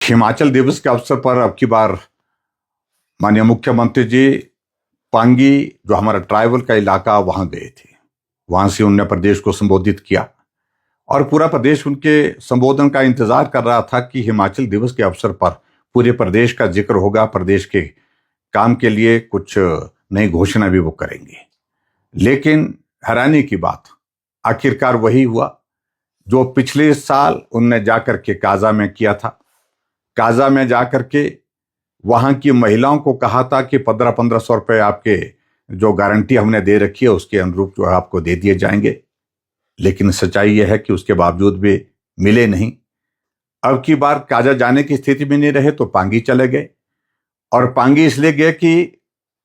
हिमाचल दिवस के अवसर पर अब की बार माननीय मुख्यमंत्री जी पांगी, जो हमारा ट्राइबल का इलाका, वहां गए थे। वहां से उन्होंने प्रदेश को संबोधित किया और पूरा प्रदेश उनके संबोधन का इंतजार कर रहा था कि हिमाचल दिवस के अवसर पर पूरे प्रदेश का जिक्र होगा, प्रदेश के काम के लिए कुछ नई घोषणा भी वो करेंगे। लेकिन हैरानी की बात, आखिरकार वही हुआ जो पिछले साल उनने जाकर के काजा में किया था। काजा में जाकर के वहां की महिलाओं को कहा था कि 1500 रुपए आपके जो गारंटी हमने दे रखी है उसके अनुरूप जो है आपको दे दिए जाएंगे। लेकिन सच्चाई यह है कि उसके बावजूद भी मिले नहीं। अब की बार काजा जाने की स्थिति में नहीं रहे तो पांगी चले गए। और पांगी इसलिए गए कि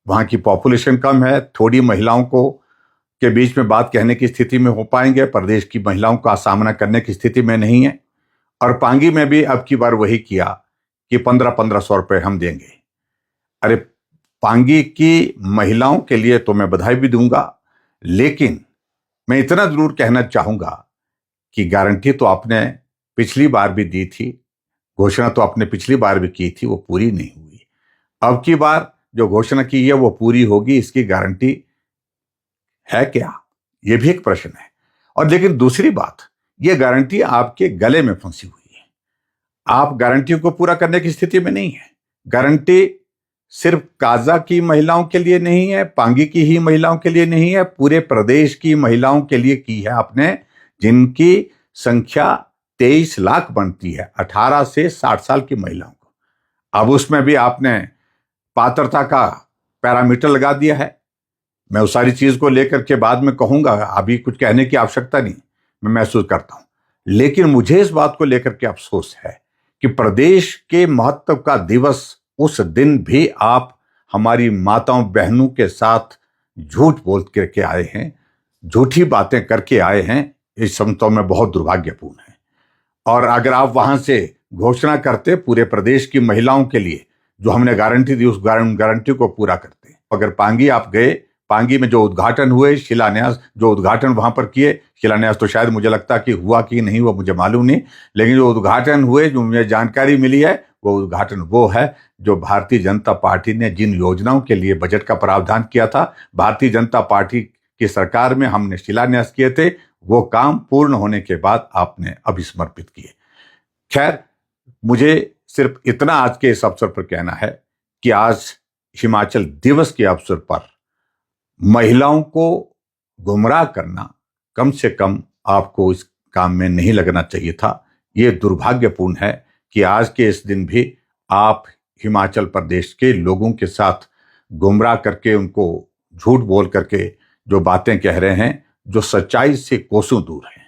वहां की पॉपुलेशन कम है, थोड़ी महिलाओं को के बीच में बात कहने की स्थिति में हो पाएंगे, प्रदेश की महिलाओं का सामना करने की स्थिति में नहीं है। और पांगी में भी अब की बार वही किया कि 1500 रुपए हम देंगे। अरे, पांगी की महिलाओं के लिए तो मैं बधाई भी दूंगा, लेकिन मैं इतना जरूर कहना चाहूंगा कि गारंटी तो आपने पिछली बार भी दी थी, घोषणा तो आपने पिछली बार भी की थी, वो पूरी नहीं हुई। अब की बार जो घोषणा की है वो पूरी होगी, इसकी गारंटी है क्या? ये भी एक प्रश्न है। और लेकिन दूसरी बात, ये गारंटी आपके गले में फंसी हुई है। आप गारंटी को पूरा करने की स्थिति में नहीं है। गारंटी सिर्फ काजा की महिलाओं के लिए नहीं है, पांगी की ही महिलाओं के लिए नहीं है, पूरे प्रदेश की महिलाओं के लिए की है आपने, जिनकी संख्या 23 लाख बनती है, 18 से 60 साल की महिलाओं को। अब उसमें भी आपने पात्रता का पैरामीटर लगा दिया है। मैं उस सारी चीज को लेकर के बाद में कहूंगा, अभी कुछ कहने की आवश्यकता नहीं, मैं महसूस करता हूं। लेकिन मुझे इस बात को लेकर के अफसोस है कि प्रदेश के महत्व का दिवस उस दिन भी आप हमारी माताओं बहनों के साथ झूठ बोल करके आए हैं, झूठी बातें करके आए हैं। इस समझता में बहुत दुर्भाग्यपूर्ण है। और अगर आप वहां से घोषणा करते पूरे प्रदेश की महिलाओं के लिए जो हमने गारंटी दी, उस गारंटी को पूरा करते। अगर पांगी आप गए, पांगी में जो उद्घाटन हुए, शिलान्यास जो उद्घाटन वहां पर किए, शिलान्यास तो शायद मुझे लगता कि हुआ कि नहीं हुआ मुझे मालूम नहीं, लेकिन जो उद्घाटन हुए, जो मुझे जानकारी मिली है, वो उद्घाटन वो है जो भारतीय जनता पार्टी ने जिन योजनाओं के लिए बजट का प्रावधान किया था, भारतीय जनता पार्टी की सरकार में हमने शिलान्यास किए थे, वो काम पूर्ण होने के बाद आपने अभिसमर्पित किए। खैर, मुझे सिर्फ इतना आज के इस अवसर पर कहना है कि आज हिमाचल दिवस के अवसर पर महिलाओं को गुमराह करना, कम से कम आपको इस काम में नहीं लगना चाहिए था। यह दुर्भाग्यपूर्ण है कि आज के इस दिन भी आप हिमाचल प्रदेश के लोगों के साथ गुमराह करके, उनको झूठ बोल करके जो बातें कह रहे हैं, जो सच्चाई से कोसों दूर हैं।